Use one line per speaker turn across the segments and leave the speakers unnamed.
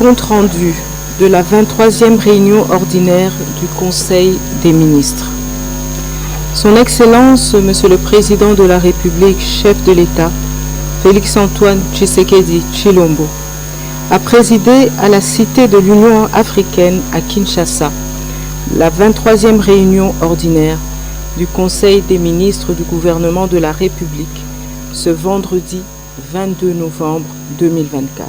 Compte-rendu de la 23e réunion ordinaire du Conseil des ministres. Son Excellence, Monsieur le Président de la République, chef de l'État, Félix-Antoine Tshisekedi Tshilombo, a présidé à la Cité de l'Union africaine à Kinshasa la 23e réunion ordinaire du Conseil des ministres du gouvernement de la République ce vendredi 22 novembre 2024.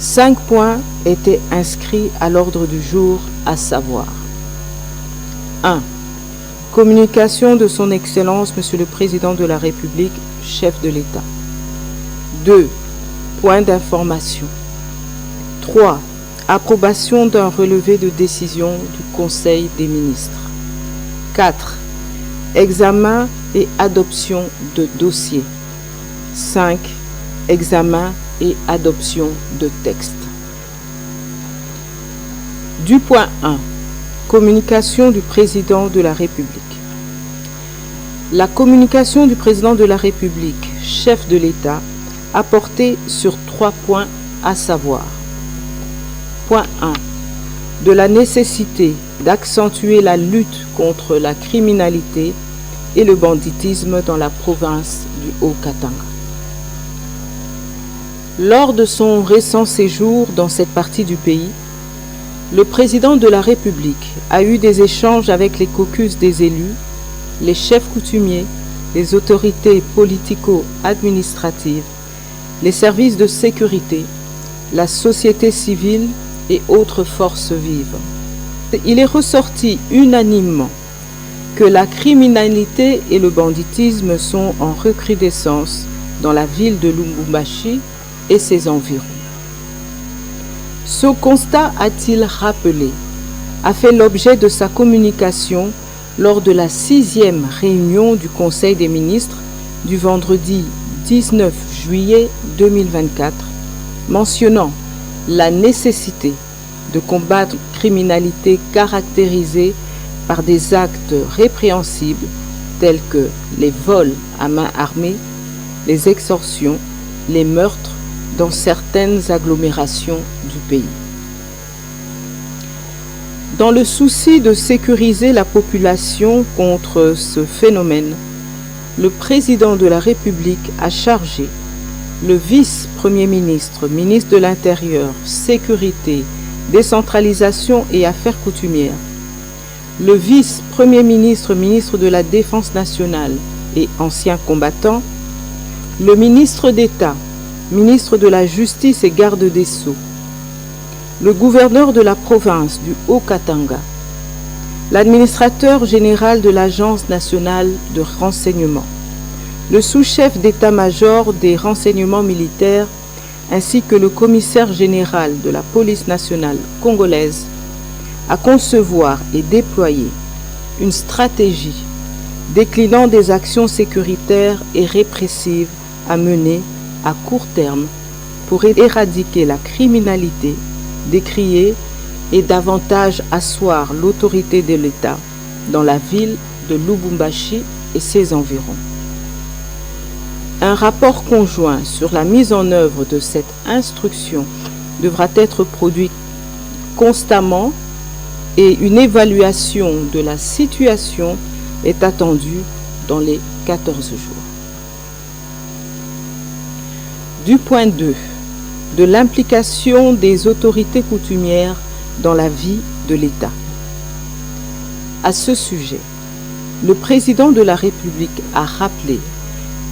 5 points étaient inscrits à l'ordre du jour, à savoir 1. Communication de son Excellence, Monsieur le Président de la République, chef de l'État. 2. Point d'information. 3. Approbation d'un relevé de décision du Conseil des ministres. 4. Examen et adoption de dossiers. 5. Examen et adoption de textes. Du point 1. Communication du Président de la République. La communication du Président de la République, chef de l'État, a porté sur 3 points, à savoir: point 1. De la nécessité d'accentuer la lutte contre la criminalité et le banditisme dans la province du Haut-Katanga. Lors de son récent séjour dans cette partie du pays, le Président de la République a eu des échanges avec les caucus des élus, les chefs coutumiers, les autorités politico-administratives, les services de sécurité, la société civile et autres forces vives. Il est ressorti unanimement que la criminalité et le banditisme sont en recrudescence dans la ville de Lubumbashi et ses environs. Ce constat, a-t-il rappelé, a fait l'objet de sa communication lors de la 6e réunion du Conseil des ministres du vendredi 19 juillet 2024, mentionnant la nécessité de combattre la criminalité caractérisée par des actes répréhensibles tels que les vols à main armée, les extorsions, les meurtres dans certaines agglomérations du pays. Dans le souci de sécuriser la population contre ce phénomène, le Président de la République a chargé le vice-premier ministre, ministre de l'Intérieur, Sécurité, Décentralisation et Affaires coutumières, le vice-premier ministre, ministre de la Défense nationale et ancien combattant, le ministre d'État, ministre de la Justice et garde des Sceaux, le gouverneur de la province du Haut-Katanga, l'administrateur général de l'Agence nationale de renseignement, le sous-chef d'état-major des renseignements militaires ainsi que le commissaire général de la police nationale congolaise à concevoir et déployer une stratégie déclinant des actions sécuritaires et répressives à mener à court terme pour éradiquer la criminalité, décrier et davantage asseoir l'autorité de l'État dans la ville de Lubumbashi et ses environs. Un rapport conjoint sur la mise en œuvre de cette instruction devra être produit constamment et une évaluation de la situation est attendue dans les 14 jours. Du point 2, de l'implication des autorités coutumières dans la vie de l'État. À ce sujet, le Président de la République a rappelé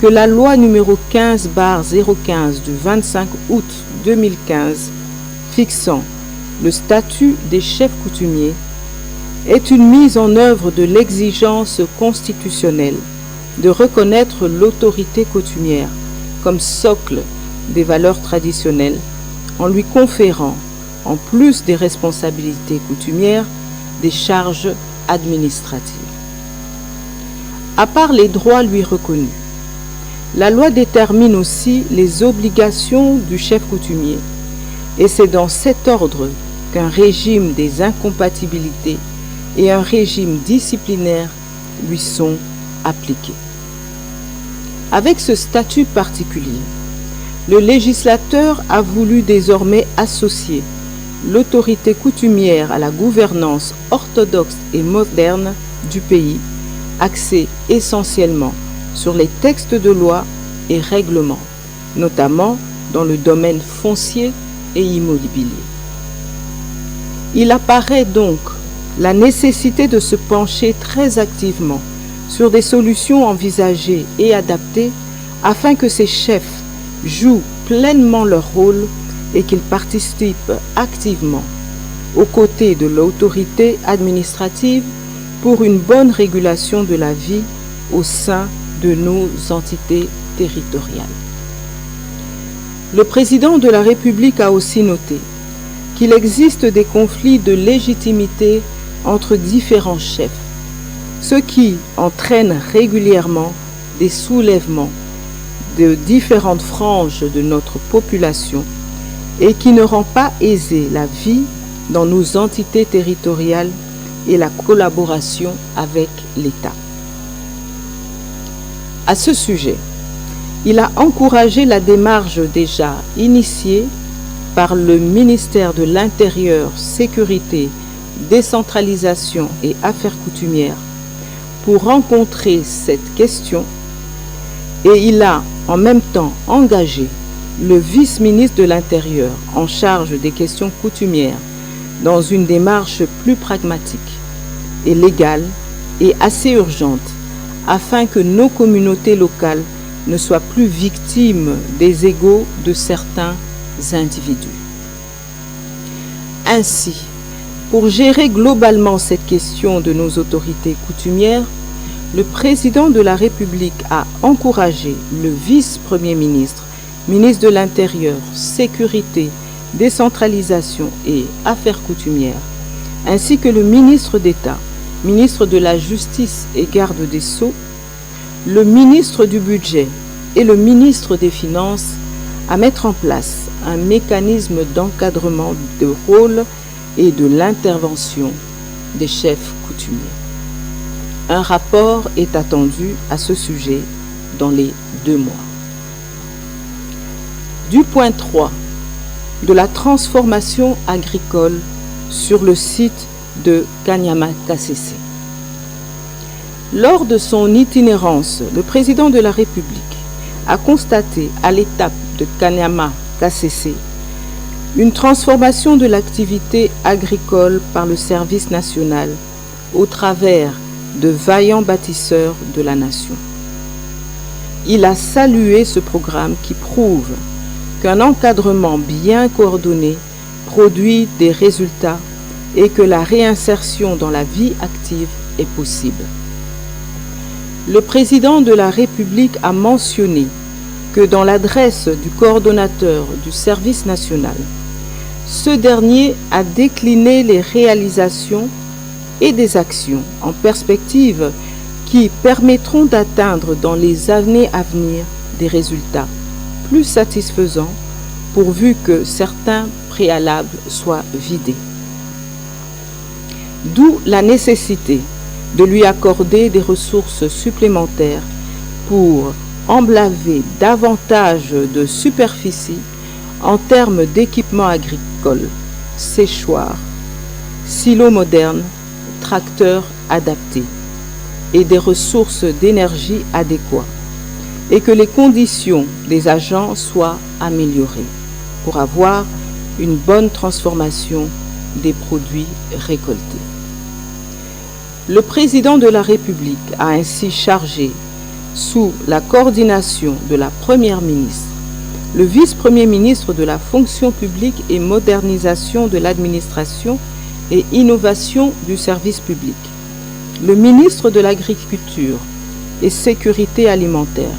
que la loi numéro 15/015 du 25 août 2015 fixant le statut des chefs coutumiers est une mise en œuvre de l'exigence constitutionnelle de reconnaître l'autorité coutumière comme socle des valeurs traditionnelles en lui conférant, en plus des responsabilités coutumières, des charges administratives. À part les droits lui reconnus, la loi détermine aussi les obligations du chef coutumier et c'est dans cet ordre qu'un régime des incompatibilités et un régime disciplinaire lui sont appliqués. Avec ce statut particulier, le législateur a voulu désormais associer l'autorité coutumière à la gouvernance orthodoxe et moderne du pays, axée essentiellement sur les textes de loi et règlements, notamment dans le domaine foncier et immobilier. Il apparaît donc la nécessité de se pencher très activement sur des solutions envisagées et adaptées afin que ces chefs jouent pleinement leur rôle et qu'ils participent activement aux côtés de l'autorité administrative pour une bonne régulation de la vie au sein de nos entités territoriales. Le président de la République a aussi noté qu'il existe des conflits de légitimité entre différents chefs, ce qui entraîne régulièrement des soulèvements de différentes franges de notre population et qui ne rend pas aisée la vie dans nos entités territoriales et la collaboration avec l'État. À ce sujet, il a encouragé la démarche déjà initiée par le ministère de l'Intérieur, Sécurité, Décentralisation et Affaires coutumières pour rencontrer cette question et il a en même temps engagé le vice-ministre de l'Intérieur en charge des questions coutumières dans une démarche plus pragmatique et légale et assez urgente afin que nos communautés locales ne soient plus victimes des égos de certains individus. Ainsi, pour gérer globalement cette question de nos autorités coutumières, le président de la République a encouragé le vice-premier ministre, ministre de l'Intérieur, Sécurité, Décentralisation et Affaires coutumières, ainsi que le ministre d'État, ministre de la Justice et garde des Sceaux, le ministre du Budget et le ministre des Finances à mettre en place un mécanisme d'encadrement de rôle et de l'intervention des chefs coutumiers. Un rapport est attendu à ce sujet dans les 2 mois. Du point 3 de la transformation agricole sur le site de Kanyama-Kasese. Lors de son itinérance, le président de la République a constaté à l'étape de Kanyama-Kasese une transformation de l'activité agricole par le service national au travers de vaillants bâtisseurs de la nation. Il a salué ce programme qui prouve qu'un encadrement bien coordonné produit des résultats et que la réinsertion dans la vie active est possible. Le président de la République a mentionné que dans l'adresse du coordonnateur du service national, ce dernier a décliné les réalisations et des actions en perspective qui permettront d'atteindre dans les années à venir des résultats plus satisfaisants pourvu que certains préalables soient vidés. D'où la nécessité de lui accorder des ressources supplémentaires pour emblaver davantage de superficie en termes d'équipements agricoles, séchoirs, silos modernes, tracteurs adaptés et des ressources d'énergie adéquates et que les conditions des agents soient améliorées pour avoir une bonne transformation des produits récoltés. Le président de la République a ainsi chargé, sous la coordination de la Première ministre, le vice-premier ministre de la fonction publique et modernisation de l'administration et innovation du service public, le ministre de l'Agriculture et Sécurité alimentaire,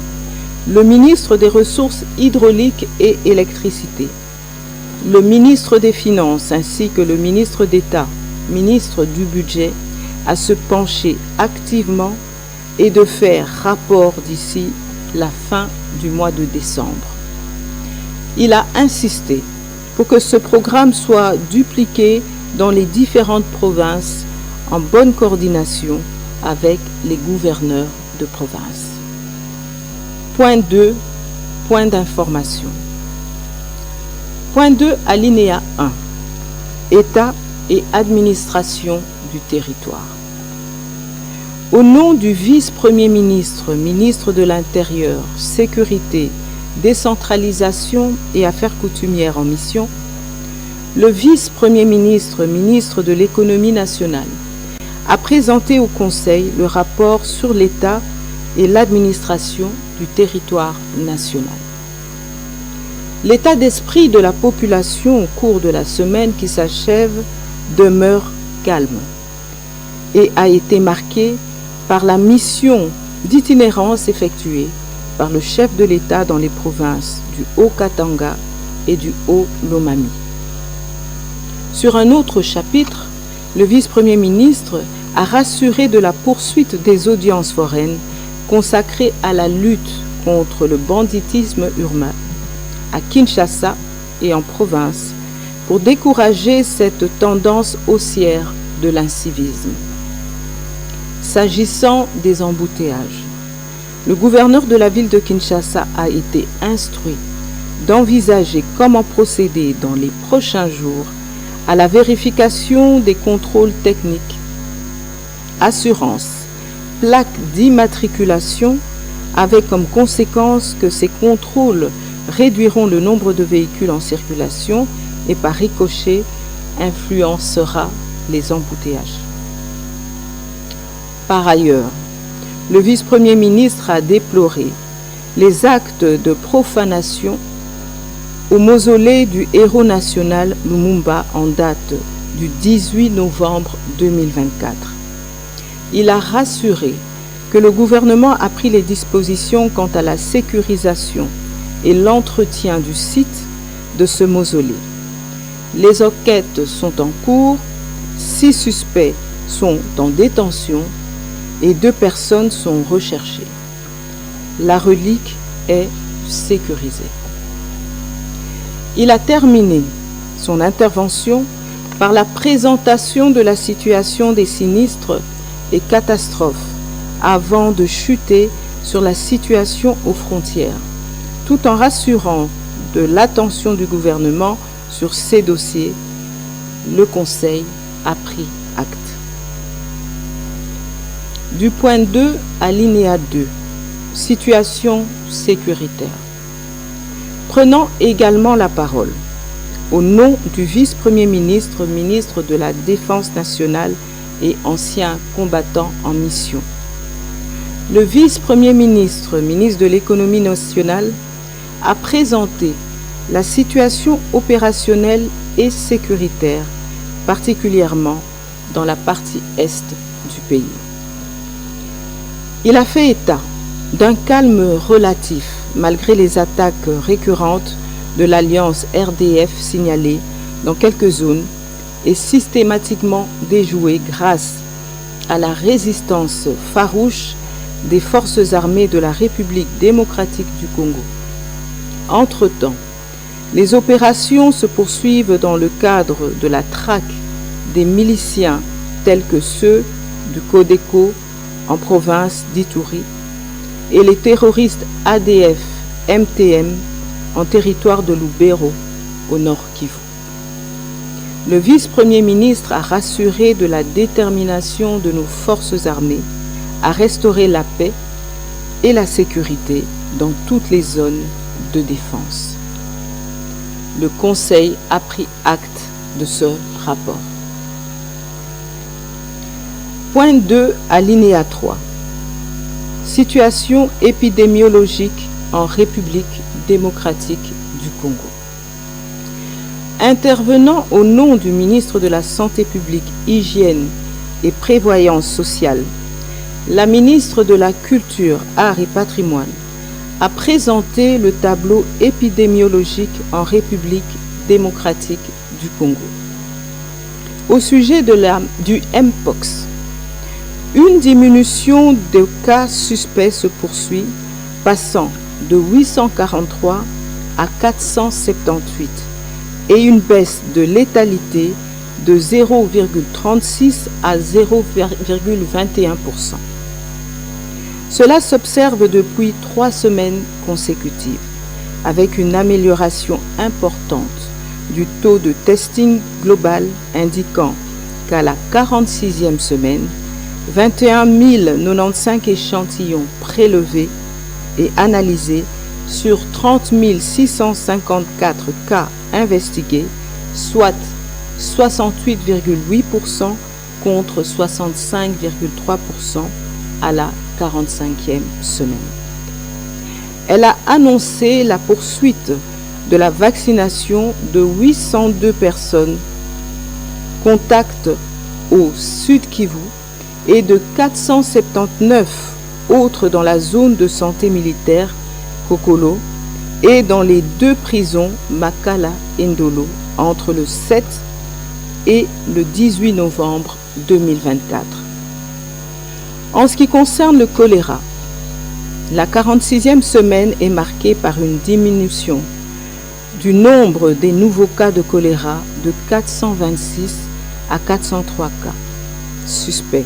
le ministre des Ressources hydrauliques et électricité, le ministre des Finances ainsi que le ministre d'État, ministre du Budget, à se pencher activement et de faire rapport d'ici la fin du mois de décembre. Il a insisté pour que ce programme soit dupliqué dans les différentes provinces en bonne coordination avec les gouverneurs de province. Point 2. Point d'information. Point 2, alinéa 1. État et administration du territoire. Au nom du vice-premier ministre, ministre de l'Intérieur, Sécurité, Décentralisation et Affaires coutumières en mission, le vice-premier ministre, ministre de l'Économie nationale, a présenté au Conseil le rapport sur l'État et l'administration du territoire national. L'état d'esprit de la population au cours de la semaine qui s'achève demeure calme et a été marqué par la mission d'itinérance effectuée par le chef de l'État dans les provinces du Haut-Katanga et du Haut-Lomami. Sur un autre chapitre, le vice-premier ministre a rassuré de la poursuite des audiences foraines consacrées à la lutte contre le banditisme urbain à Kinshasa et en province pour décourager cette tendance haussière de l'incivisme. S'agissant des embouteillages, le gouverneur de la ville de Kinshasa a été instruit d'envisager comment procéder dans les prochains jours à la vérification des contrôles techniques, assurances, plaques d'immatriculation, avec comme conséquence que ces contrôles réduiront le nombre de véhicules en circulation et par ricochet influencera les embouteillages. Par ailleurs, le vice-premier ministre a déploré les actes de profanation au mausolée du héros national Lumumba en date du 18 novembre 2024. Il a rassuré que le gouvernement a pris les dispositions quant à la sécurisation et l'entretien du site de ce mausolée. Les enquêtes sont en cours, 6 suspects sont en détention et 2 personnes sont recherchées. La relique est sécurisée. Il a terminé son intervention par la présentation de la situation des sinistres et catastrophes avant de chuter sur la situation aux frontières, tout en rassurant de l'attention du gouvernement sur ces dossiers. Le Conseil a pris acte. Du point 2 à alinéa 2, situation sécuritaire. Prenant également la parole, au nom du vice-premier ministre, ministre de la Défense nationale et ancien combattant en mission, le vice-premier ministre, ministre de l'Économie nationale, a présenté la situation opérationnelle et sécuritaire, particulièrement dans la partie est du pays. Il a fait état d'un calme relatif malgré les attaques récurrentes de l'alliance RDF signalées dans quelques zones et systématiquement déjouées grâce à la résistance farouche des forces armées de la République démocratique du Congo. Entre-temps, les opérations se poursuivent dans le cadre de la traque des miliciens tels que ceux du Codeco en province d'Ituri et les terroristes ADF MTM en territoire de Lubero au nord Kivu. Le vice-premier ministre a rassuré de la détermination de nos forces armées à restaurer la paix et la sécurité dans toutes les zones de défense. Le Conseil a pris acte de ce rapport. Point 2, alinéa 3. Situation épidémiologique en République démocratique du Congo. Intervenant au nom du ministre de la Santé publique, Hygiène et Prévoyance sociale, la ministre de la Culture, Arts et Patrimoine a présenté le tableau épidémiologique en République démocratique du Congo. Au sujet du Mpox, une diminution de cas suspects se poursuit, passant de 843 à 478 et une baisse de létalité de 0,36 à 0,21%. Cela s'observe depuis 3 semaines consécutives, avec une amélioration importante du taux de testing global indiquant qu'à la 46e semaine, 21 095 échantillons prélevés et analysés sur 30 654 cas investigués, soit 68,8% contre 65,3% à la 45e semaine. Elle a annoncé la poursuite de la vaccination de 802 personnes contacts au Sud Kivu et de 479 autres dans la zone de santé militaire Kokolo et dans les 2 prisons Makala et Ndolo entre le 7 et le 18 novembre 2024. En ce qui concerne le choléra, la 46e semaine est marquée par une diminution du nombre des nouveaux cas de choléra de 426 à 403 cas suspects,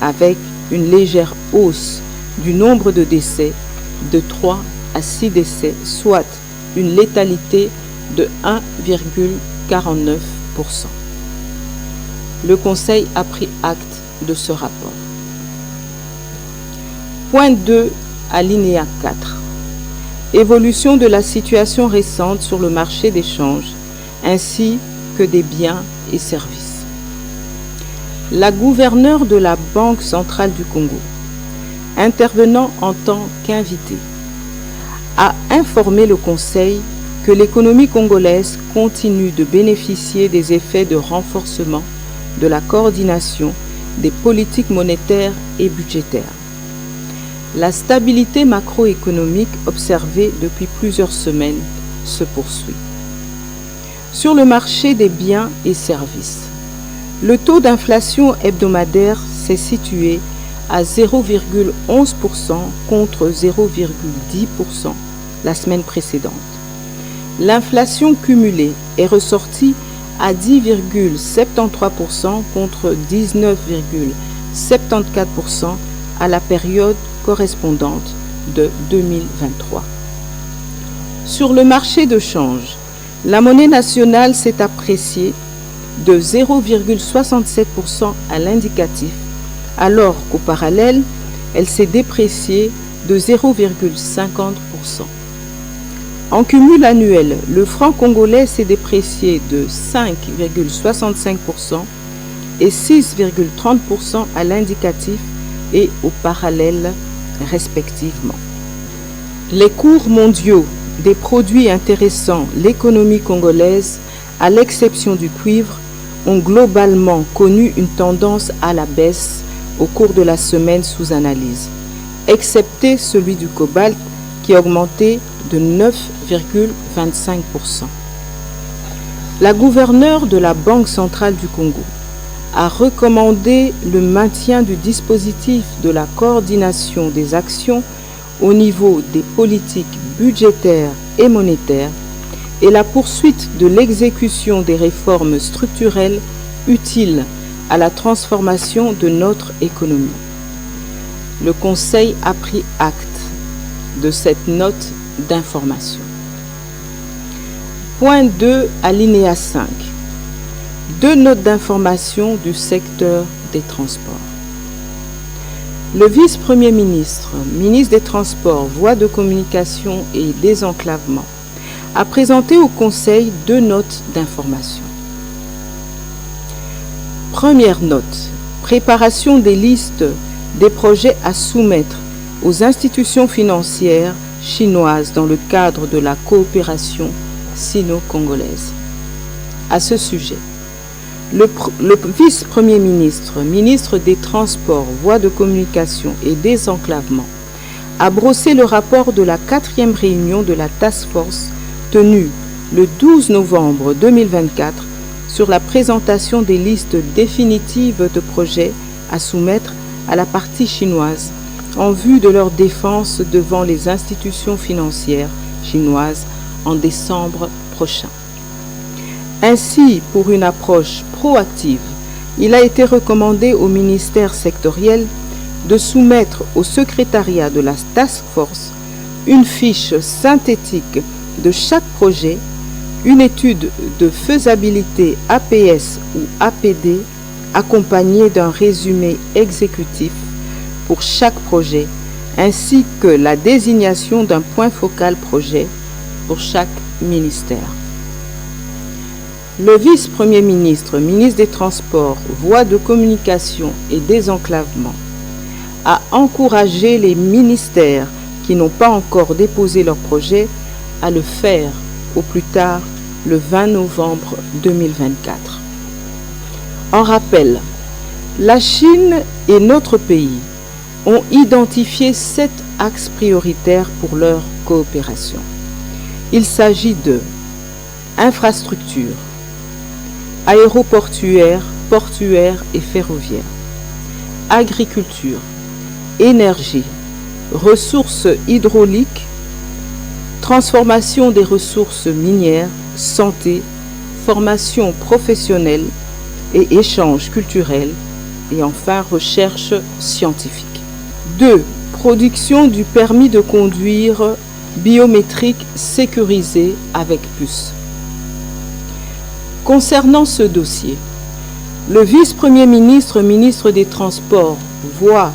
avec une légère hausse du nombre de décès de 3 à 6 décès, soit une létalité de 1,49%. Le Conseil a pris acte de ce rapport. Point 2, alinéa 4. Évolution de la situation récente sur le marché des changes, ainsi que des biens et services. La gouverneure de la Banque centrale du Congo, intervenant en tant qu'invitée, a informé le Conseil que l'économie congolaise continue de bénéficier des effets de renforcement de la coordination des politiques monétaires et budgétaires. La stabilité macroéconomique observée depuis plusieurs semaines se poursuit. Sur le marché des biens et services, le taux d'inflation hebdomadaire s'est situé à 0,11% contre 0,10% la semaine précédente. L'inflation cumulée est ressortie à 10,73% contre 19,74% à la période correspondante de 2023. Sur le marché de change, la monnaie nationale s'est appréciée de 0,67% à l'indicatif, alors qu'au parallèle, elle s'est dépréciée de 0,50%. En cumul annuel, le franc congolais s'est déprécié de 5,65% et 6,30% à l'indicatif et au parallèle respectivement. Les cours mondiaux des produits intéressant l'économie congolaise, à l'exception du cuivre, ont globalement connu une tendance à la baisse au cours de la semaine sous analyse, excepté celui du cobalt qui a augmenté de 9,25%. La gouverneure de la Banque centrale du Congo a recommandé le maintien du dispositif de la coordination des actions au niveau des politiques budgétaires et monétaires et la poursuite de l'exécution des réformes structurelles utiles à la transformation de notre économie. Le Conseil a pris acte de cette note d'information. Point 2, alinéa 5. 2 notes d'information du secteur des transports. Le vice-premier ministre, ministre des Transports, Voies de communication et désenclavement, a présenté au Conseil 2 notes d'information. Première note, préparation des listes des projets à soumettre aux institutions financières chinoises dans le cadre de la coopération sino-congolaise. À ce sujet, le vice-premier ministre, ministre des Transports, Voies de communication et désenclavement, a brossé le rapport de la 4e réunion de la Task Force tenue le 12 novembre 2024 sur la présentation des listes définitives de projets à soumettre à la partie chinoise en vue de leur défense devant les institutions financières chinoises en décembre prochain. Ainsi, pour une approche proactive, il a été recommandé aux ministères sectoriels de soumettre au secrétariat de la Task Force une fiche synthétique de chaque projet une étude de faisabilité APS ou APD accompagnée d'un résumé exécutif pour chaque projet, ainsi que la désignation d'un point focal projet pour chaque ministère. Le vice-premier ministre, ministre des Transports, Voies de communication et désenclavement, a encouragé les ministères qui n'ont pas encore déposé leur projet à le faire au plus tard le 20 novembre 2024. En rappel, la Chine et notre pays ont identifié 7 axes prioritaires pour leur coopération. Il s'agit de infrastructures, aéroportuaires, portuaires et ferroviaires, agriculture, énergie, ressources hydrauliques, transformation des ressources minières, santé, formation professionnelle et échanges culturels, et enfin recherche scientifique. 2. Production du permis de conduire biométrique sécurisé avec puce. Concernant ce dossier, le vice-premier ministre, ministre des Transports, Voies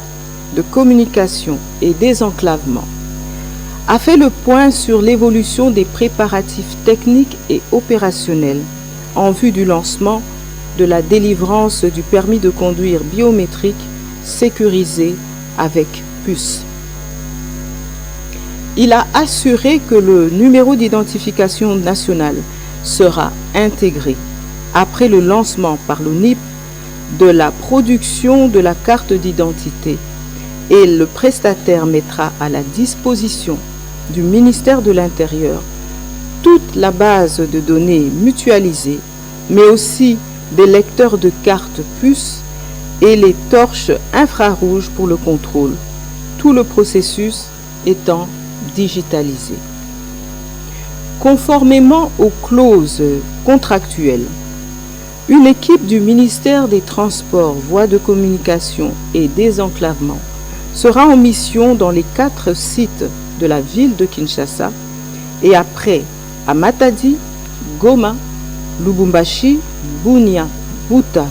de communication et désenclavement, a fait le point sur l'évolution des préparatifs techniques et opérationnels en vue du lancement de la délivrance du permis de conduire biométrique sécurisé avec puce. Il a assuré que le numéro d'identification national sera intégré après le lancement par l'ONIP de la production de la carte d'identité et le prestataire mettra à la disposition du ministère de l'Intérieur toute la base de données mutualisée, mais aussi des lecteurs de cartes puces et les torches infrarouges pour le contrôle, tout le processus étant digitalisé. Conformément aux clauses contractuelles, une équipe du ministère des Transports, Voies de communication et désenclavement sera en mission dans les 4 sites de la ville de Kinshasa et après à Matadi, Goma, Lubumbashi, Bunia, Buta,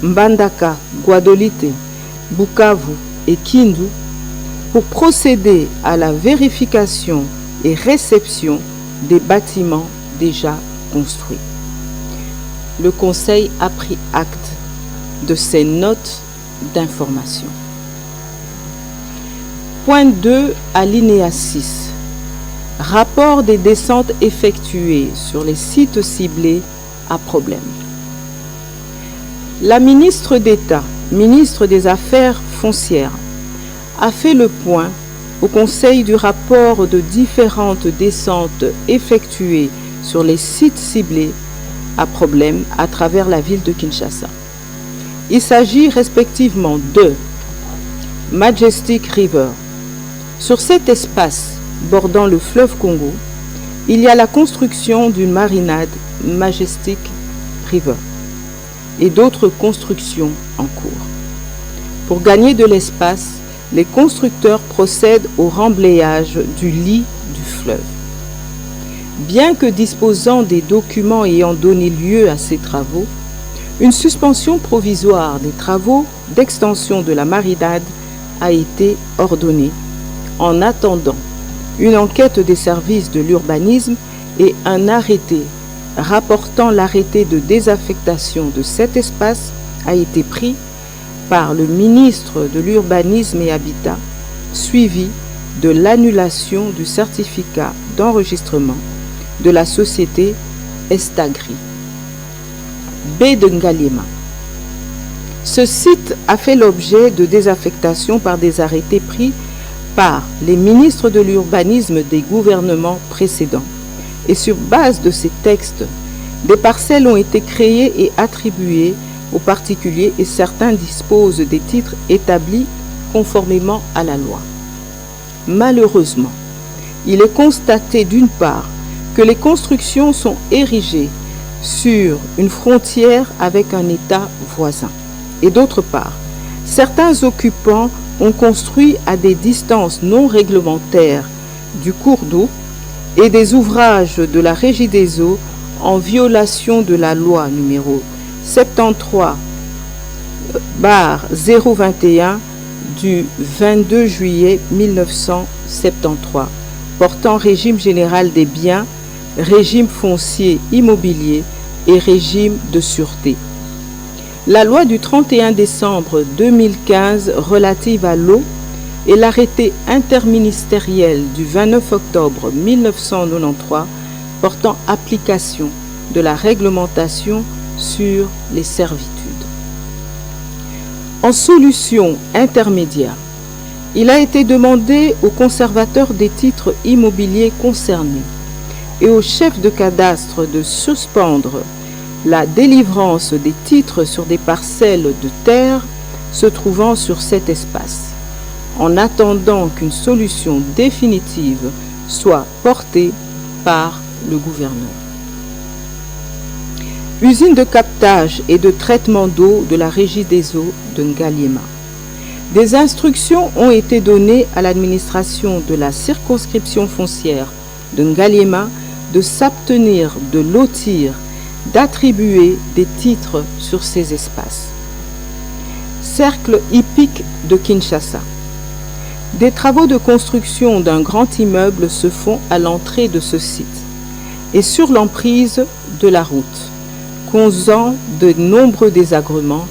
Mbandaka, Guadolite, Bukavu et Kindu pour procéder à la vérification et réception des bâtiments déjà construits. Le Conseil a pris acte de ces notes d'information. Point 2, alinéa 6. Rapport des descentes effectuées sur les sites ciblés à problème. La ministre d'État, ministre des Affaires foncières, a fait le point au Conseil du rapport de différentes descentes effectuées sur les sites ciblés à problème à travers la ville de Kinshasa. Il s'agit respectivement de Majestic River. Sur cet espace bordant le fleuve Congo, il y a la construction d'une marinade Majestic River et d'autres constructions en cours. Pour gagner de l'espace, les constructeurs procèdent au remblayage du lit du fleuve. Bien que disposant des documents ayant donné lieu à ces travaux, une suspension provisoire des travaux d'extension de la marinade a été ordonnée en attendant une enquête des services de l'urbanisme et un arrêté rapportant l'arrêté de désaffectation de cet espace a été pris par le ministre de l'Urbanisme et Habitat, suivi de l'annulation du certificat d'enregistrement de la société Estagri. B de Ngalema. Ce site a fait l'objet de désaffectation par des arrêtés pris par les ministres de l'urbanisme des gouvernements précédents. Et sur base de ces textes, des parcelles ont été créées et attribuées aux particuliers et certains disposent des titres établis conformément à la loi. Malheureusement, il est constaté d'une part que les constructions sont érigées sur une frontière avec un État voisin et d'autre part, certains occupants ont construit à des distances non réglementaires du cours d'eau et des ouvrages de la Régie des eaux en violation de la loi numéro 73/021 du 22 juillet 1973 portant régime général des biens, régime foncier immobilier et régime de sûreté. La loi du 31 décembre 2015 relative à l'eau et l'arrêté interministériel du 29 octobre 1993 portant application de la réglementation sur les servitudes. En solution intermédiaire, il a été demandé aux conservateurs des titres immobiliers concernés et aux chefs de cadastre de suspendre la délivrance des titres sur des parcelles de terre se trouvant sur cet espace, en attendant qu'une solution définitive soit portée par le gouverneur. Usine de captage et de traitement d'eau de la Régie des eaux de Ngaliema. Des instructions ont été données à l'administration de la circonscription foncière de Ngaliema de s'abstenir de lotir, d'attribuer des titres sur ces espaces. Cercle hippique de Kinshasa. Des travaux de construction d'un grand immeuble se font à l'entrée de ce site et sur l'emprise de la route, causant de nombreux désagréments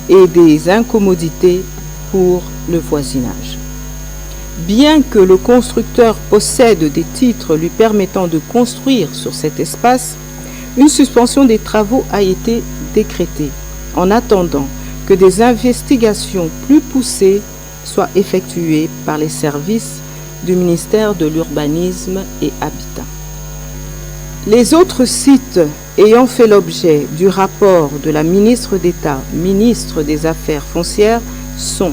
et des incommodités pour le voisinage. Bien que le constructeur possède des titres lui permettant de construire sur cet espace, une suspension des travaux a été décrétée en attendant que des investigations plus poussées soient effectuées par les services du ministère de l'Urbanisme et Habitat. Les autres sites ayant fait l'objet du rapport de la ministre d'État, ministre des Affaires foncières, sont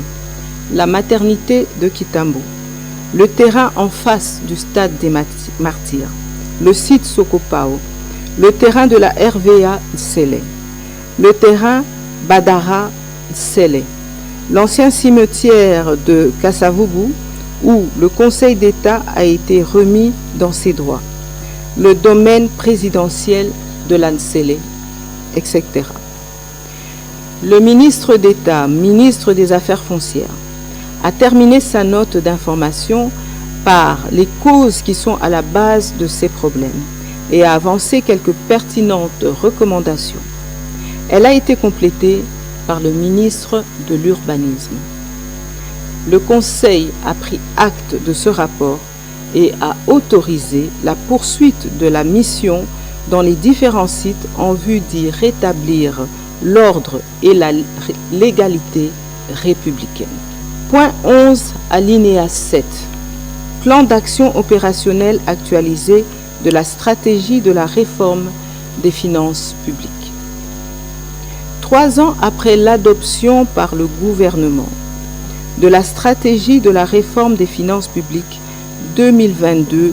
la maternité de Kitambo, le terrain en face du stade des Martyrs, le site Sokopao, le terrain de la RVA Nsele, le terrain Badara Nsele, l'ancien cimetière de Kassavubu où le Conseil d'État a été remis dans ses droits, le domaine présidentiel de l'Ansele, etc. Le ministre d'État, ministre des Affaires foncières, a terminé sa note d'information par les causes qui sont à la base de ces problèmes et a avancé quelques pertinentes recommandations. Elle a été complétée par le ministre de l'Urbanisme. Le Conseil a pris acte de ce rapport et a autorisé la poursuite de la mission dans les différents sites en vue d'y rétablir l'ordre et la légalité républicaine. Point 11, alinéa 7. Plan d'action opérationnel actualisé de la stratégie de la réforme des finances publiques. 3 ans après l'adoption par le gouvernement de la stratégie de la réforme des finances publiques 2022-2028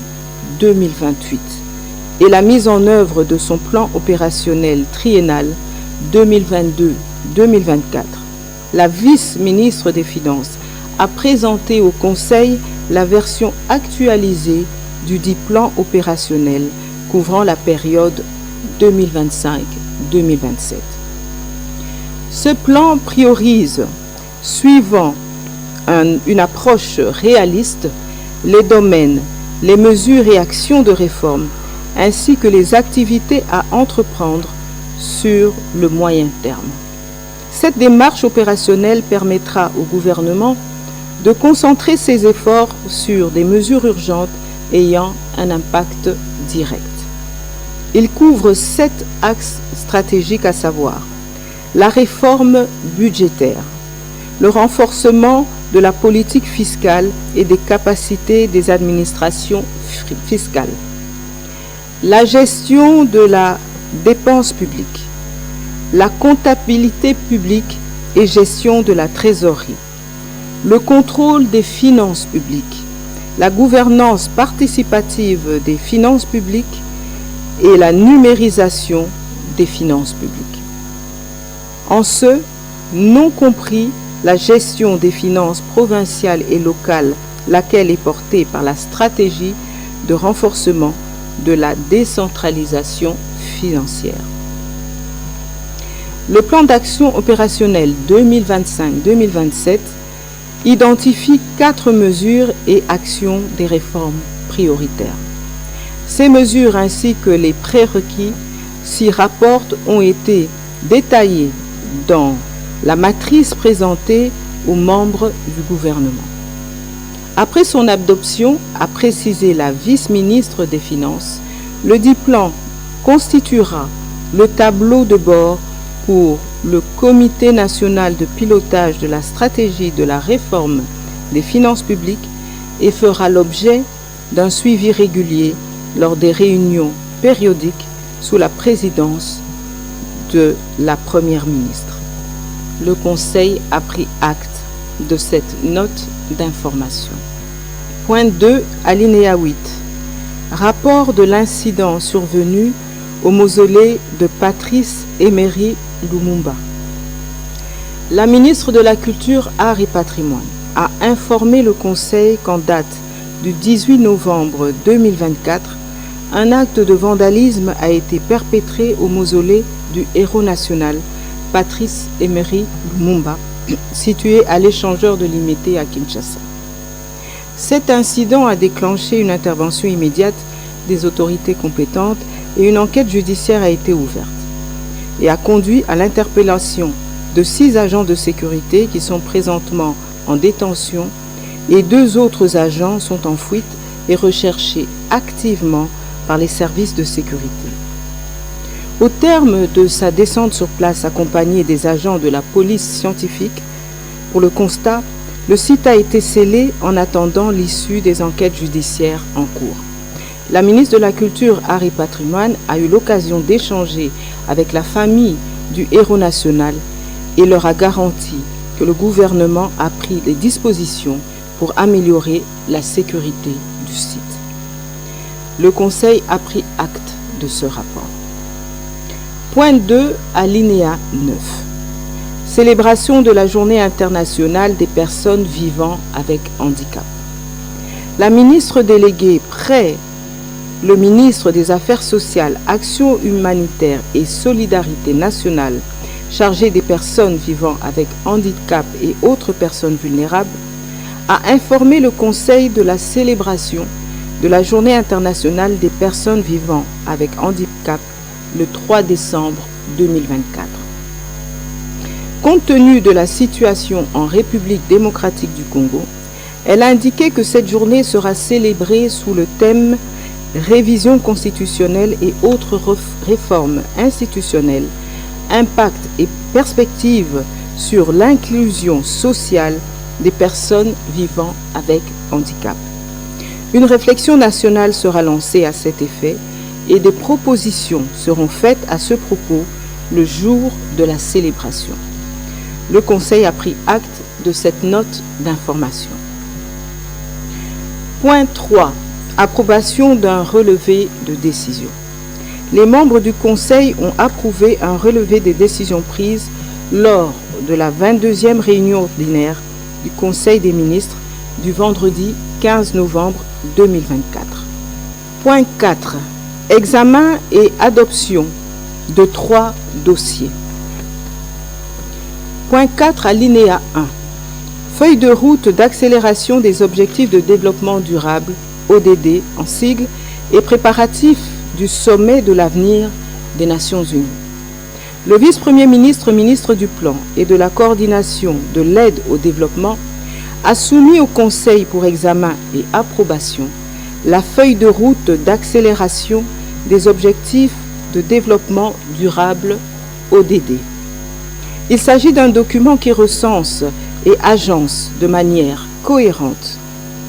et la mise en œuvre de son plan opérationnel triennal 2022-2024, la vice-ministre des Finances a présenté au Conseil la version actualisée du dit plan opérationnel couvrant la période 2025-2027. Ce plan priorise, suivant une approche réaliste, les domaines, les mesures et actions de réforme, ainsi que les activités à entreprendre sur le moyen terme. Cette démarche opérationnelle permettra au gouvernement de concentrer ses efforts sur des mesures urgentes ayant un impact direct. Il couvre 7 axes stratégiques, à savoir la réforme budgétaire, le renforcement de la politique fiscale et des capacités des administrations fiscales, la gestion de la dépense publique, la comptabilité publique et gestion de la trésorerie, le contrôle des finances publiques, la gouvernance participative des finances publiques et la numérisation des finances publiques. En ce, non compris la gestion des finances provinciales et locales, laquelle est portée par la stratégie de renforcement de la décentralisation financière. Le plan d'action opérationnel 2025-2027 identifie 4 mesures et actions des réformes prioritaires. Ces mesures ainsi que les prérequis s'y rapportent ont été détaillés dans la matrice présentée aux membres du gouvernement. Après son adoption, a précisé la vice-ministre des Finances, le dit plan constituera le tableau de bord pour le Comité national de pilotage de la stratégie de la réforme des finances publiques et fera l'objet d'un suivi régulier lors des réunions périodiques sous la présidence de la Première ministre. Le Conseil a pris acte de cette note d'information. Point 2, alinéa 8. Rapport de l'incident survenu au mausolée de Patrice Emery Lumumba. La ministre de la Culture, Arts et Patrimoine a informé le Conseil qu'en date du 18 novembre 2024, un acte de vandalisme a été perpétré au mausolée du héros national Patrice Emery Lumumba, situé à l'échangeur de Limete à Kinshasa. Cet incident a déclenché une intervention immédiate des autorités compétentes et une enquête judiciaire a été ouverte et a conduit à l'interpellation de 6 agents de sécurité qui sont présentement en détention et 2 autres agents sont en fuite et recherchés activement par les services de sécurité. Au terme de sa descente sur place accompagnée des agents de la police scientifique, pour le constat, le site a été scellé en attendant l'issue des enquêtes judiciaires en cours. La ministre de la Culture, Arts et Patrimoine a eu l'occasion d'échanger avec la famille du héros national et leur a garanti que le gouvernement a pris les dispositions pour améliorer la sécurité du site. Le Conseil a pris acte de ce rapport. Point 2, alinéa 9. Célébration de la Journée internationale des personnes vivant avec handicap. La ministre déléguée près le ministre des Affaires sociales, Action humanitaire et solidarité nationale chargé des personnes vivant avec handicap et autres personnes vulnérables, a informé le Conseil de la célébration de la Journée internationale des personnes vivant avec handicap le 3 décembre 2024. Compte tenu de la situation en République démocratique du Congo, elle a indiqué que cette journée sera célébrée sous le thème Révision constitutionnelle et autres réformes institutionnelles, impact et perspectives sur l'inclusion sociale des personnes vivant avec handicap. Une réflexion nationale sera lancée à cet effet et des propositions seront faites à ce propos le jour de la célébration. Le Conseil a pris acte de cette note d'information. Point 3. Approbation d'un relevé de décision. Les membres du Conseil ont approuvé un relevé des décisions prises lors de la 22e réunion ordinaire du Conseil des ministres du vendredi 15 novembre 2024. Point 4. Examen et adoption de 3 dossiers. Point 4, alinéa 1. Feuille de route d'accélération des objectifs de développement durable, ODD en sigle, et préparatifs du sommet de l'avenir des Nations Unies. Le vice-premier ministre, ministre du Plan et de la coordination de l'aide au développement, a soumis au Conseil pour examen et approbation la feuille de route d'accélération des objectifs de développement durable, ODD. Il s'agit d'un document qui recense et agence de manière cohérente,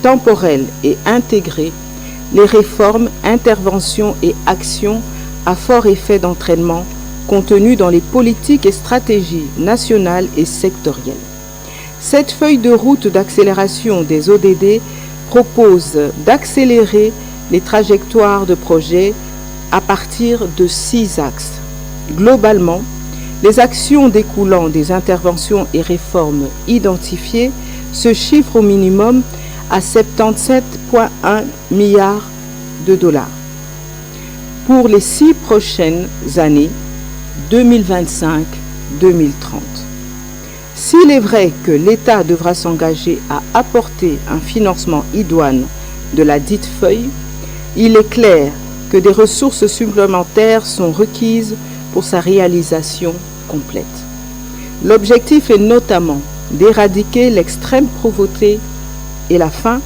temporelle et intégrée les réformes, interventions et actions à fort effet d'entraînement contenues dans les politiques et stratégies nationales et sectorielles. Cette feuille de route d'accélération des ODD propose d'accélérer les trajectoires de projets à partir de 6 axes. Globalement, les actions découlant des interventions et réformes identifiées se chiffrent au minimum à 77,1 milliards de dollars. pour les 6 prochaines années, 2025-2030. S'il est vrai que l'État devra s'engager à apporter un financement idoine de la dite feuille, il est clair que des ressources supplémentaires sont requises pour sa réalisation complète. L'objectif est notamment d'éradiquer l'extrême pauvreté et la faim,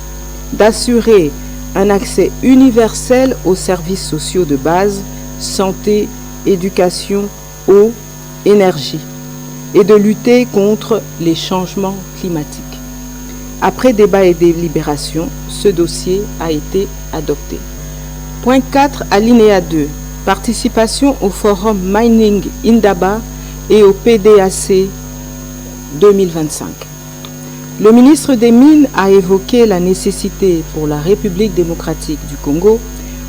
d'assurer un accès universel aux services sociaux de base, santé, éducation, eau, énergie, et de lutter contre les changements climatiques. Après débat et délibération, ce dossier a été adopté. Point 4, alinéa 2. Participation au forum Mining Indaba et au PDAC 2025. Le ministre des Mines a évoqué la nécessité pour la République démocratique du Congo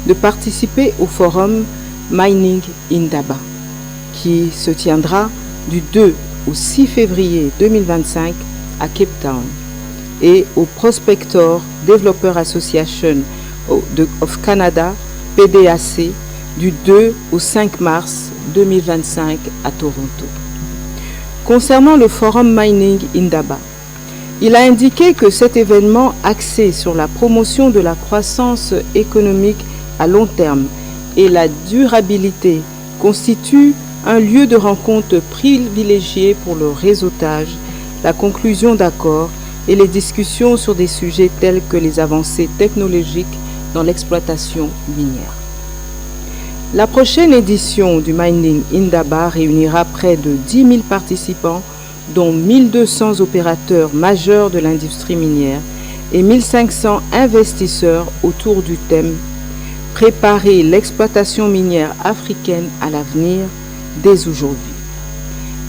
de participer au forum Mining Indaba, qui se tiendra du 2 au 6 février 2025 à Cape Town, et au Prospector Developer Association of Canada, PDAC, du 2 au 5 mars 2025 à Toronto. Concernant le forum Mining Indaba, il a indiqué que cet événement axé sur la promotion de la croissance économique à long terme et la durabilité constitue un lieu de rencontre privilégié pour le réseautage, la conclusion d'accords et les discussions sur des sujets tels que les avancées technologiques dans l'exploitation minière. La prochaine édition du Mining Indaba réunira près de 10 000 participants, dont 1200 opérateurs majeurs de l'industrie minière et 1500 investisseurs autour du thème « Préparer l'exploitation minière africaine à l'avenir dès aujourd'hui ».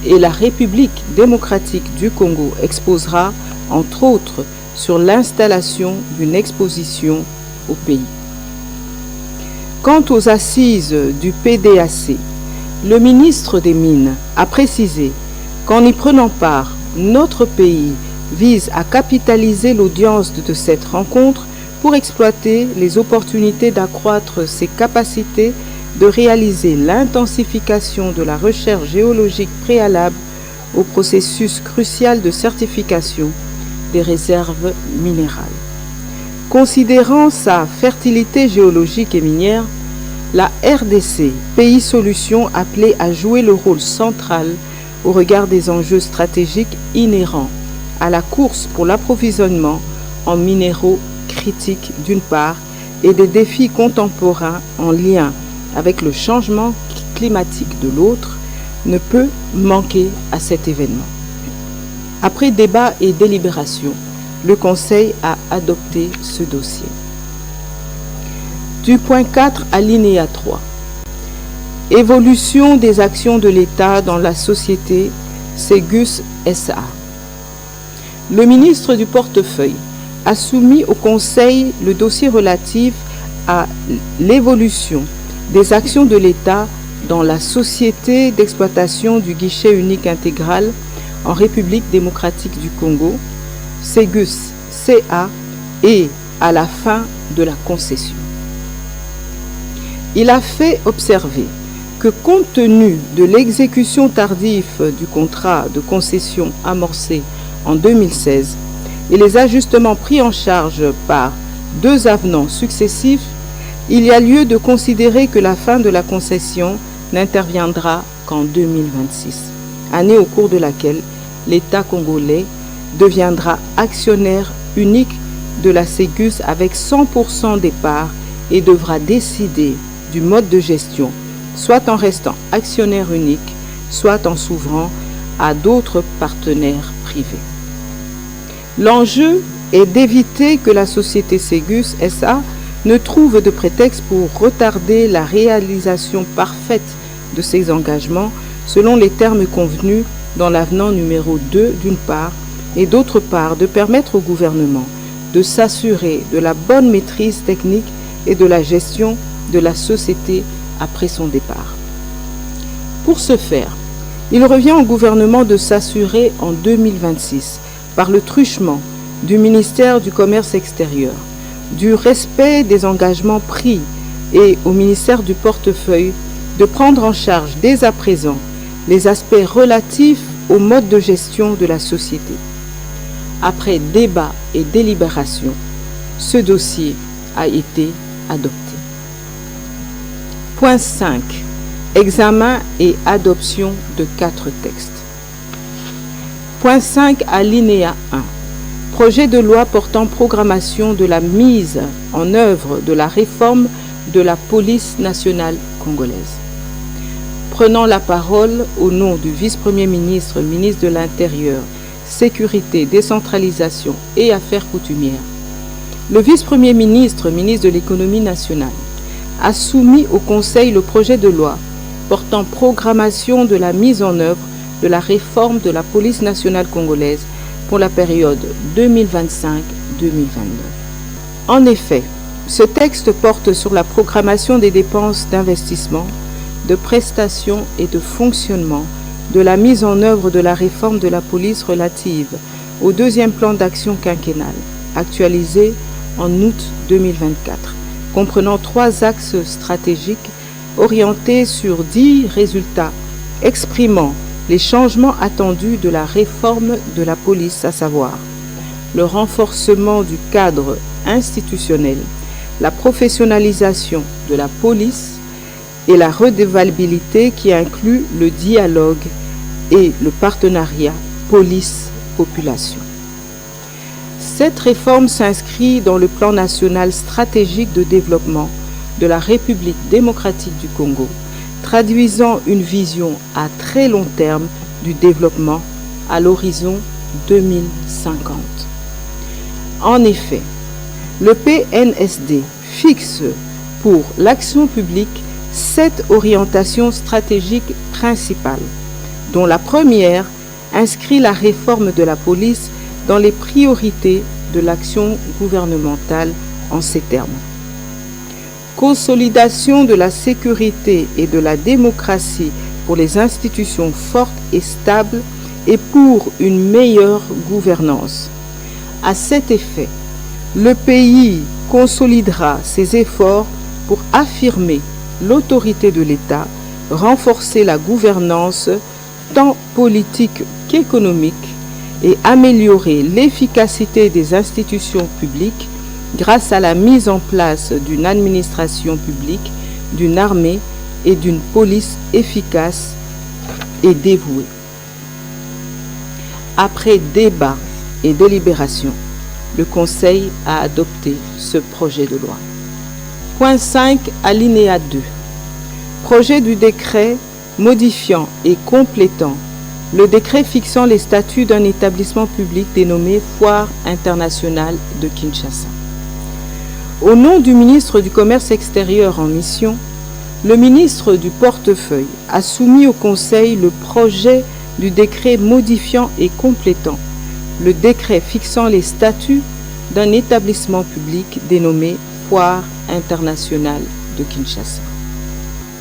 Et la République démocratique du Congo exposera, entre autres, sur l'installation d'une exposition au pays. Quant aux assises du PDAC, le ministre des Mines a précisé qu'en y prenant part, notre pays vise à capitaliser l'audience de cette rencontre pour exploiter les opportunités d'accroître ses capacités de réaliser l'intensification de la recherche géologique préalable au processus crucial de certification des réserves minérales. Considérant sa fertilité géologique et minière, la RDC, pays solution appelée à jouer le rôle central au regard des enjeux stratégiques inhérents à la course pour l'approvisionnement en minéraux critiques d'une part et des défis contemporains en lien avec le changement climatique de l'autre, ne peut manquer à cet événement. Après débat et délibération, le Conseil a adopté ce dossier. Du point 4 alinéa 3. Évolution des actions de l'État dans la société Ségus SA. Le ministre du portefeuille a soumis au Conseil le dossier relatif à l'évolution des actions de l'État dans la société d'exploitation du guichet unique intégral en République démocratique du Congo, Ségus CA, et à la fin de la concession. Il a fait observer que compte tenu de l'exécution tardive du contrat de concession amorcé en 2016 et les ajustements pris en charge par 2 avenants successifs, il y a lieu de considérer que la fin de la concession n'interviendra qu'en 2026, année au cours de laquelle l'État congolais deviendra actionnaire unique de la Ségus avec 100% des parts et devra décider du mode de gestion, soit en restant actionnaire unique, soit en s'ouvrant à d'autres partenaires privés. L'enjeu est d'éviter que la société Ségus SA ne trouve de prétexte pour retarder la réalisation parfaite de ses engagements selon les termes convenus dans l'avenant numéro 2 d'une part, et d'autre part de permettre au gouvernement de s'assurer de la bonne maîtrise technique et de la gestion de la société après son départ. Pour ce faire, il revient au gouvernement de s'assurer en 2026, par le truchement du ministère du Commerce extérieur, du respect des engagements pris et au ministère du Portefeuille de prendre en charge dès à présent les aspects relatifs au mode de gestion de la société. Après débat et délibération, ce dossier a été adopté. Point 5. Examen et adoption de 4 textes. Point 5, alinéa 1. Projet de loi portant programmation de la mise en œuvre de la réforme de la police nationale congolaise. Prenant la parole au nom du vice-premier ministre, ministre de l'Intérieur, Sécurité, Décentralisation et Affaires coutumières, le vice-premier ministre, ministre de l'Économie nationale, a soumis au Conseil le projet de loi portant programmation de la mise en œuvre de la réforme de la police nationale congolaise pour la période 2025-2029. En effet, ce texte porte sur la programmation des dépenses d'investissement, de prestations et de fonctionnement de la mise en œuvre de la réforme de la police relative au deuxième plan d'action quinquennal, actualisé en août 2024, comprenant 3 axes stratégiques orientés sur 10 résultats exprimant les changements attendus de la réforme de la police, à savoir le renforcement du cadre institutionnel, la professionnalisation de la police et la redevabilité qui inclut le dialogue et le partenariat police-population. Cette réforme s'inscrit dans le plan national stratégique de développement de la République démocratique du Congo, traduisant une vision à très long terme du développement à l'horizon 2050. En effet, le PNSD fixe pour l'action publique 7 orientations stratégiques principales, dont la première inscrit la réforme de la police dans les priorités de l'action gouvernementale en ces termes. Consolidation de la sécurité et de la démocratie pour les institutions fortes et stables et pour une meilleure gouvernance. À cet effet, le pays consolidera ses efforts pour affirmer l'autorité de l'État, renforcer la gouvernance tant politique qu'économique et améliorer l'efficacité des institutions publiques grâce à la mise en place d'une administration publique, d'une armée et d'une police efficace et dévouée. Après débat et délibération, le Conseil a adopté ce projet de loi. Point 5, alinéa 2. Projet du décret modifiant et complétant le décret fixant les statuts d'un établissement public dénommé Foire internationale de Kinshasa. Au nom du ministre du Commerce extérieur en mission, le ministre du Portefeuille a soumis au Conseil le projet du décret modifiant et complétant le décret fixant les statuts d'un établissement public dénommé Foire internationale de Kinshasa.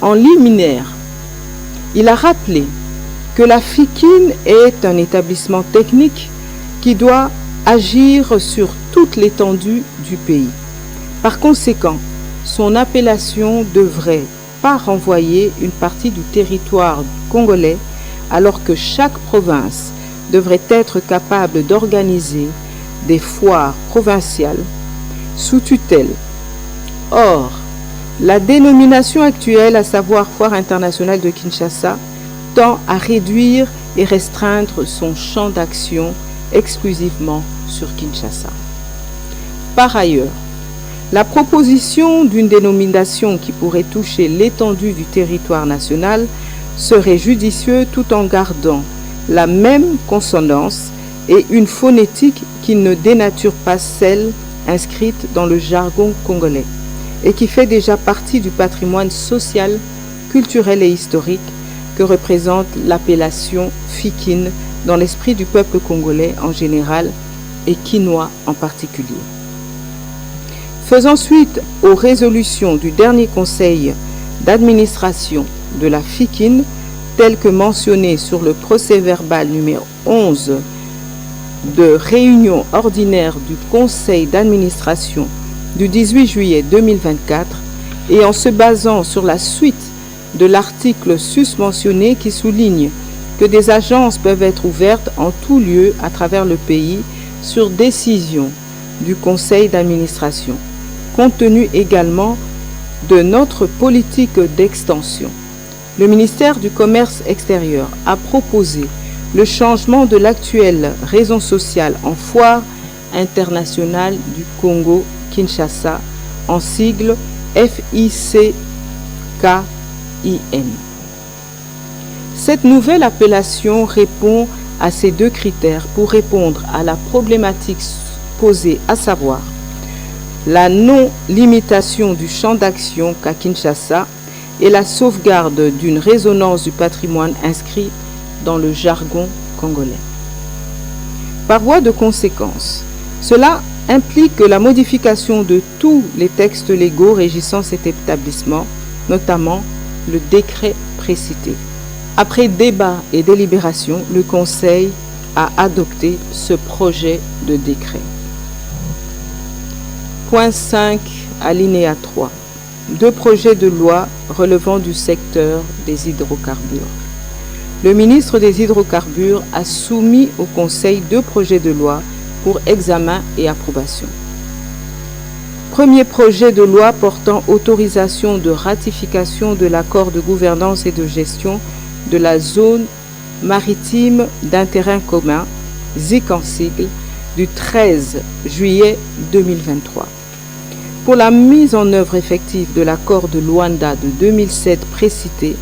En liminaire, il a rappelé que la FIKIN est un établissement technique qui doit agir sur toute l'étendue du pays. Par conséquent, son appellation devrait pas renvoyer une partie du territoire congolais, alors que chaque province devrait être capable d'organiser des foires provinciales sous tutelle. Or, la dénomination actuelle, à savoir Foire internationale de Kinshasa, tend à réduire et restreindre son champ d'action exclusivement sur Kinshasa. Par ailleurs, la proposition d'une dénomination qui pourrait toucher l'étendue du territoire national serait judicieux tout en gardant la même consonance et une phonétique qui ne dénature pas celle inscrite dans le jargon congolais et qui fait déjà partie du patrimoine social, culturel et historique que représente l'appellation FIKIN dans l'esprit du peuple congolais en général et quinois en particulier. Faisant suite aux résolutions du dernier conseil d'administration de la FIKIN, tel que mentionné sur le procès-verbal numéro 11 de réunion ordinaire du conseil d'administration du 18 juillet 2024 et en se basant sur la suite de l'article susmentionné qui souligne que des agences peuvent être ouvertes en tout lieu à travers le pays sur décision du conseil d'administration, compte tenu également de notre politique d'extension. Le ministère du Commerce extérieur a proposé le changement de l'actuelle raison sociale en Foire internationale du Congo-Kinshasa, en sigle FICKIN. Cette nouvelle appellation répond à ces deux critères pour répondre à la problématique posée, à savoir la non-limitation du champ d'action qu'à Kinshasa et la sauvegarde d'une résonance du patrimoine inscrit dans le jargon congolais. Par voie de conséquence, cela implique la modification de tous les textes légaux régissant cet établissement, notamment le décret précité. Après débat et délibération, le Conseil a adopté ce projet de décret. Point 5, alinéa 3. Deux projets de loi relevant du secteur des hydrocarbures. Le ministre des Hydrocarbures a soumis au Conseil deux projets de loi pour examen et approbation. Premier projet de loi portant autorisation de ratification de l'accord de gouvernance et de gestion de la zone maritime d'intérêt commun, ZIC en sigle, du 13 juillet 2023. Pour la mise en œuvre effective de l'accord de Luanda de 2007 précité,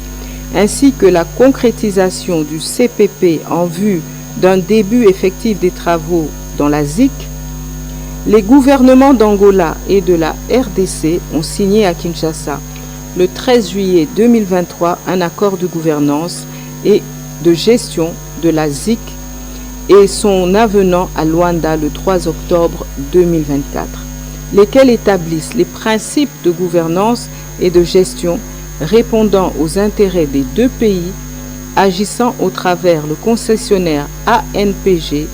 ainsi que la concrétisation du CPP en vue d'un début effectif des travaux dans la ZIC, les gouvernements d'Angola et de la RDC ont signé à Kinshasa le 13 juillet 2023 un accord de gouvernance et de gestion de la ZIC et son avenant à Luanda le 3 octobre 2024, lesquels établissent les principes de gouvernance et de gestion répondant aux intérêts des deux pays, agissant au travers le concessionnaire ANPG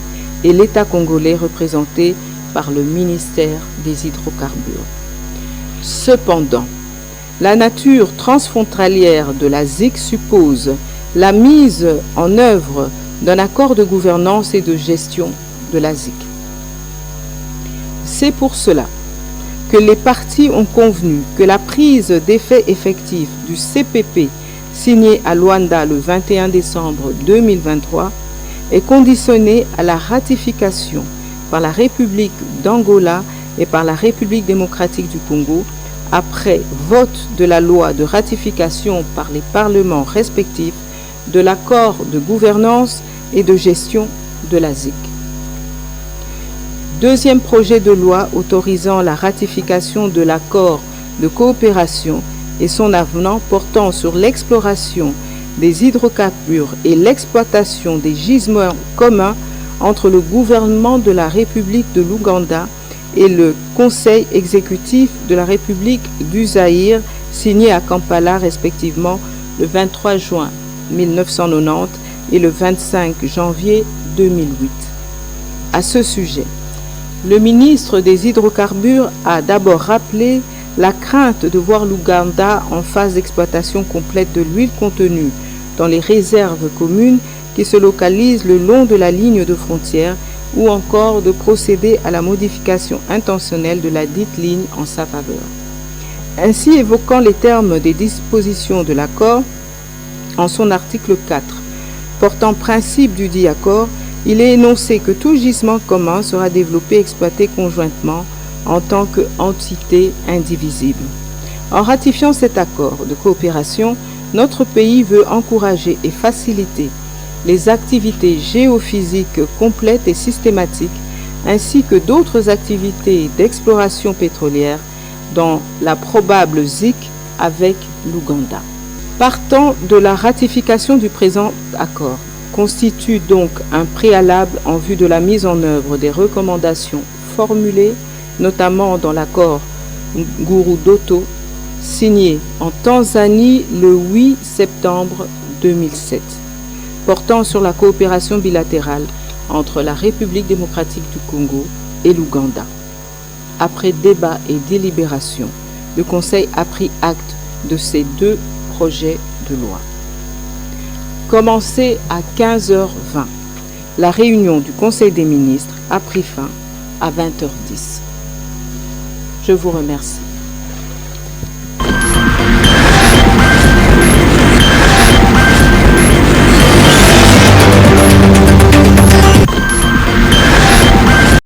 et l'État congolais représenté par le ministère des Hydrocarbures. Cependant, la nature transfrontalière de la ZIC suppose la mise en œuvre d'un accord de gouvernance et de gestion de la ZIC. C'est pour cela que les parties ont convenu que la prise d'effet effectif du CPP signé à Luanda le 21 décembre 2023 est conditionnée à la ratification par la République d'Angola et par la République démocratique du Congo après vote de la loi de ratification par les parlements respectifs de l'accord de gouvernance et de gestion de la ZIC. Deuxième projet de loi autorisant la ratification de l'accord de coopération et son avenant portant sur l'exploration des hydrocarbures et l'exploitation des gisements communs entre le gouvernement de la République de l'Ouganda et le Conseil exécutif de la République du Zaïre, signé à Kampala respectivement le 23 juin 1990 et le 25 janvier 2008. À ce sujet, le ministre des Hydrocarbures a d'abord rappelé la crainte de voir l'Ouganda en phase d'exploitation complète de l'huile contenue dans les réserves communes qui se localisent le long de la ligne de frontière ou encore de procéder à la modification intentionnelle de la dite ligne en sa faveur. Ainsi, évoquant les termes des dispositions de l'accord, en son article 4, portant principe du dit accord, il est énoncé que tout gisement commun sera développé et exploité conjointement en tant qu'entité indivisible. En ratifiant cet accord de coopération, notre pays veut encourager et faciliter les activités géophysiques complètes et systématiques, ainsi que d'autres activités d'exploration pétrolière dans la probable ZIC avec l'Ouganda. Partant de la ratification du présent accord, constitue donc un préalable en vue de la mise en œuvre des recommandations formulées, notamment dans l'accord Nguru-Doto, signé en Tanzanie le 8 septembre 2007, portant sur la coopération bilatérale entre la République démocratique du Congo et l'Ouganda. Après débat et délibération, le Conseil a pris acte de ces 2 projets de loi. Commencé à 15h20, la réunion du Conseil des ministres a pris fin à 20h10. Je vous remercie.